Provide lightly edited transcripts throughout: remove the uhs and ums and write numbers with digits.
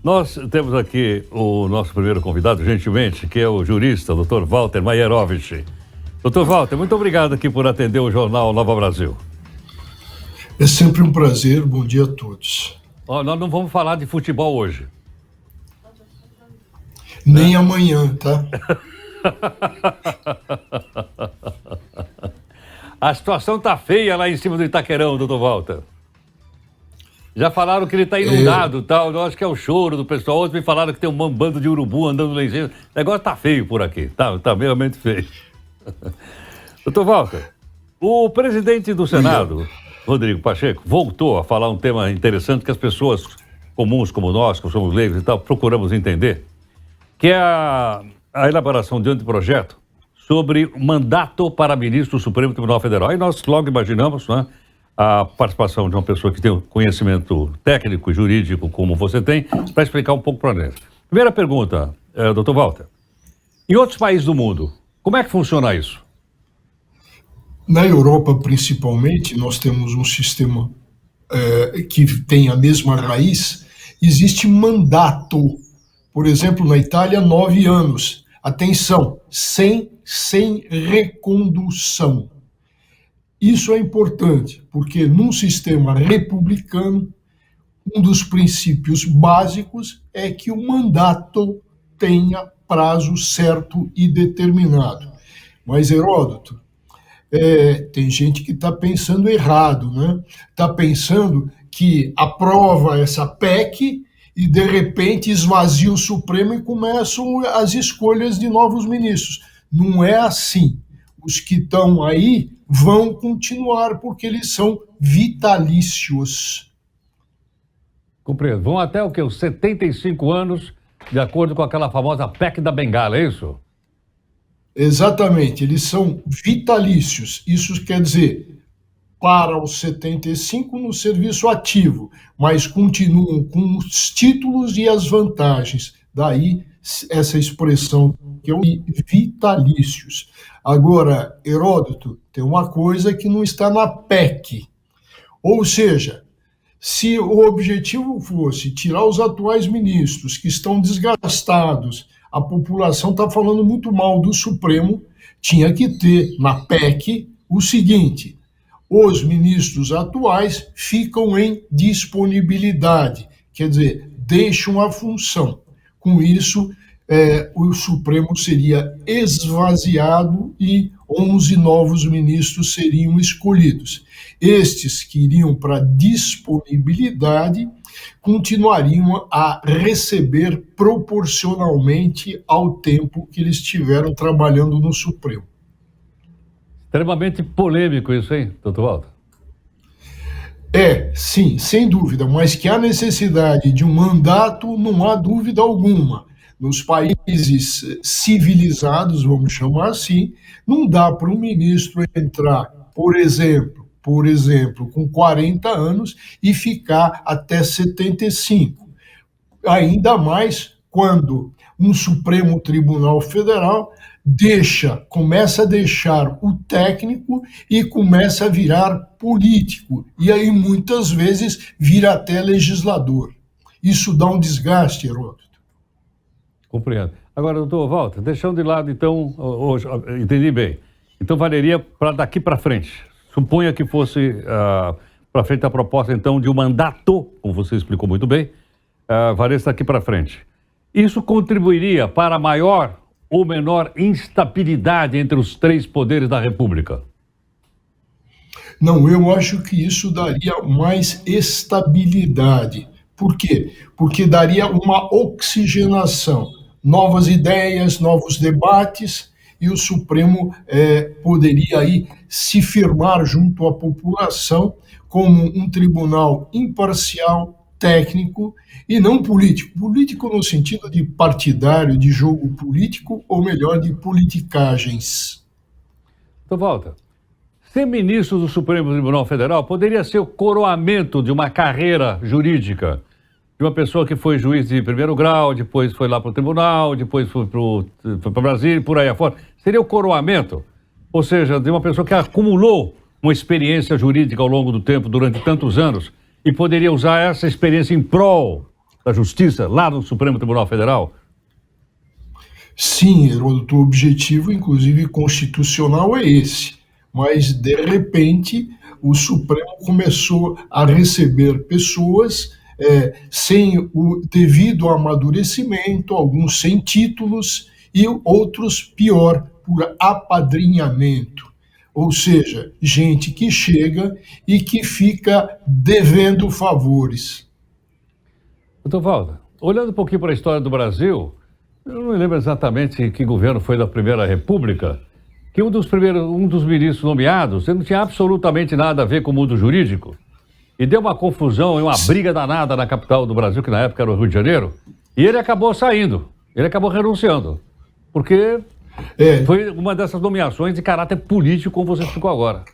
Nós temos aqui o nosso primeiro convidado, gentilmente, que é o jurista, Dr. Walter Maierovitch. Dr. Walter, muito obrigado aqui por atender o jornal Nova Brasil. É sempre um prazer, bom dia a todos. Nós não vamos falar de futebol hoje. Nem amanhã, tá? A situação tá feia lá em cima do Itaquerão, doutor Walter. Já falaram que ele tá inundado e tal. Eu acho que é o choro do pessoal. Outros me falaram que tem um bando de urubu andando lá em cima. O negócio tá feio por aqui. Tá realmente feio. Doutor Walter, o presidente do Senado, Rodrigo Pacheco, voltou a falar um tema interessante que as pessoas comuns como nós, que somos leigos e tal, procuramos entender, que é a elaboração de um anteprojeto sobre mandato para ministro do Supremo Tribunal Federal. Aí nós logo imaginamos, né, a participação de uma pessoa que tem um conhecimento técnico e jurídico como você tem, para explicar um pouco para nós. Primeira pergunta, doutor Walter. Em outros países do mundo, como é que funciona isso? Na Europa, principalmente, nós temos um sistema que tem a mesma raiz. Existe mandato. Por exemplo, na Itália, 9 anos. Atenção, sem recondução. Isso é importante, porque num sistema republicano, um dos princípios básicos é que o mandato tenha prazo certo e determinado. Mas, Heródoto, tem gente que está pensando errado, né? Está pensando que aprova essa PEC e, de repente, esvazia o Supremo e começam as escolhas de novos ministros. Não é assim. Os que estão aí vão continuar, porque eles são vitalícios. Compreendo. Vão até o quê? Os 75 anos, de acordo com aquela famosa PEC da Bengala, é isso? Exatamente, eles são vitalícios. Isso quer dizer, para os 75 no serviço ativo, mas continuam com os títulos e as vantagens. Daí essa expressão que é o vitalícios. Agora, Heródoto, tem uma coisa que não está na PEC. Ou seja, se o objetivo fosse tirar os atuais ministros que estão desgastados, a população está falando muito mal do Supremo, tinha que ter na PEC o seguinte: os ministros atuais ficam em disponibilidade, quer dizer, deixam a função. Com isso, o Supremo seria esvaziado e 11 novos ministros seriam escolhidos. Estes que iriam para disponibilidade continuariam a receber proporcionalmente ao tempo que eles estiveram trabalhando no Supremo. Extremamente polêmico isso, hein, doutor Walter? Sim, sem dúvida, mas que há necessidade de um mandato, não há dúvida alguma. Nos países civilizados, vamos chamar assim, não dá para um ministro entrar, por exemplo, com 40 anos e ficar até 75. Ainda mais quando um Supremo Tribunal Federal começa a deixar o técnico e começa a virar político. E aí, muitas vezes, vira até legislador. Isso dá um desgaste, Heródoto. Compreendo. Agora, doutor Walter, deixando de lado, então, hoje, entendi bem. Então, valeria para daqui para frente. Suponha que fosse para frente a proposta, então, de um mandato, como você explicou muito bem, valeria daqui para frente. Isso contribuiria para maior ou menor instabilidade entre os 3 poderes da República? Não, eu acho que isso daria mais estabilidade. Por quê? Porque daria uma oxigenação, novas ideias, novos debates, e o Supremo poderia aí se firmar junto à população como um tribunal imparcial, técnico e não político. Político no sentido de partidário, de jogo político, ou melhor, de politicagens. Então, Walter, ser ministro do Supremo Tribunal Federal poderia ser o coroamento de uma carreira jurídica, de uma pessoa que foi juiz de primeiro grau, depois foi lá para o tribunal, depois foi para Brasília e por aí afora. Seria o coroamento, ou seja, de uma pessoa que acumulou uma experiência jurídica ao longo do tempo, durante tantos anos, e poderia usar essa experiência em prol da Justiça lá no Supremo Tribunal Federal? Sim, Heródoto, o objetivo, inclusive constitucional, é esse. Mas, de repente, o Supremo começou a receber pessoas sem o devido amadurecimento, alguns sem títulos e outros, pior, por apadrinhamento. Ou seja, gente que chega e que fica devendo favores. Doutor Walter, olhando um pouquinho para a história do Brasil, eu não me lembro exatamente que governo foi da Primeira República, que um dos ministros nomeados, ele não tinha absolutamente nada a ver com o mundo jurídico, e deu uma confusão e uma briga danada na capital do Brasil, que na época era o Rio de Janeiro, e ele acabou saindo, ele acabou renunciando, porque foi uma dessas nomeações de caráter político, como você explicou agora.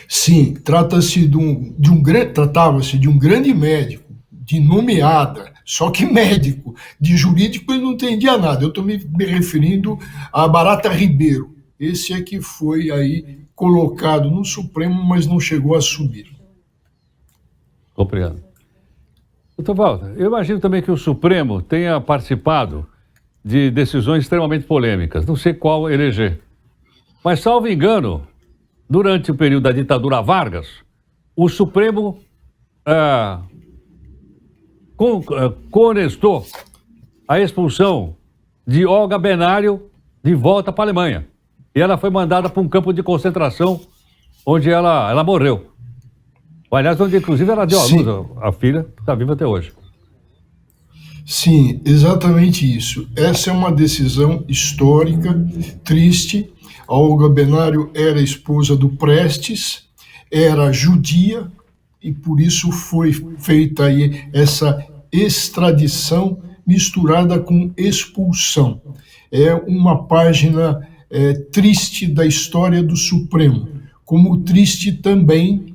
Sim, tratava-se de um grande médico, de nomeada, só que médico, de jurídico ele não entendia nada. Eu estou me referindo a Barata Ribeiro. Esse é que foi aí colocado no Supremo, mas não chegou a assumir. Compreendo. Doutor Walter, eu imagino também que o Supremo tenha participado de decisões extremamente polêmicas. Não sei qual eleger. Mas, salvo engano, durante o período da ditadura Vargas, o Supremo conestou a expulsão de Olga Benário de volta para a Alemanha. E ela foi mandada para um campo de concentração onde ela morreu. Aliás, onde inclusive ela deu à luz a filha, que está viva até hoje. Sim, exatamente isso. Essa é uma decisão histórica, triste. A Olga Benário era esposa do Prestes, era judia, e por isso foi feita aí essa extradição misturada com expulsão. É uma página triste da história do Supremo, como triste também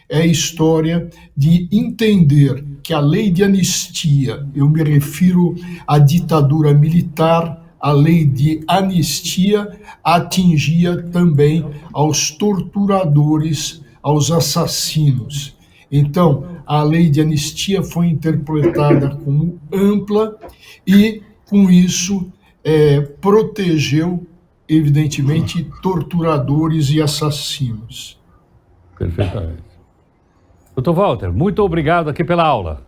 é a história de entender que a lei de anistia, eu me refiro à ditadura militar, a lei de anistia atingia também aos torturadores, aos assassinos. Então, a lei de anistia foi interpretada como ampla e, com isso, protegeu, evidentemente, torturadores e assassinos. Perfeitamente. Doutor Walter, muito obrigado aqui pela aula.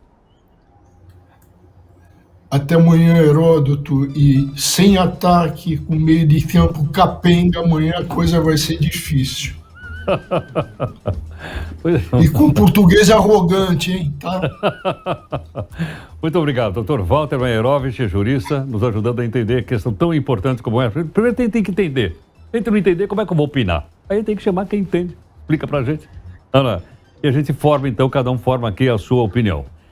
Até amanhã, Heródoto, e sem ataque, com meio de campo capenga, amanhã a coisa vai ser difícil. E com português arrogante, hein? Tá? Muito obrigado, doutor Walter Maierovitch, jurista, nos ajudando a entender questão tão importante como essa. Primeiro tem que entender. Se não entender, como é que eu vou opinar? Aí tem que chamar quem entende. Explica pra gente. Ana, e a gente forma, então, cada um forma aqui a sua opinião.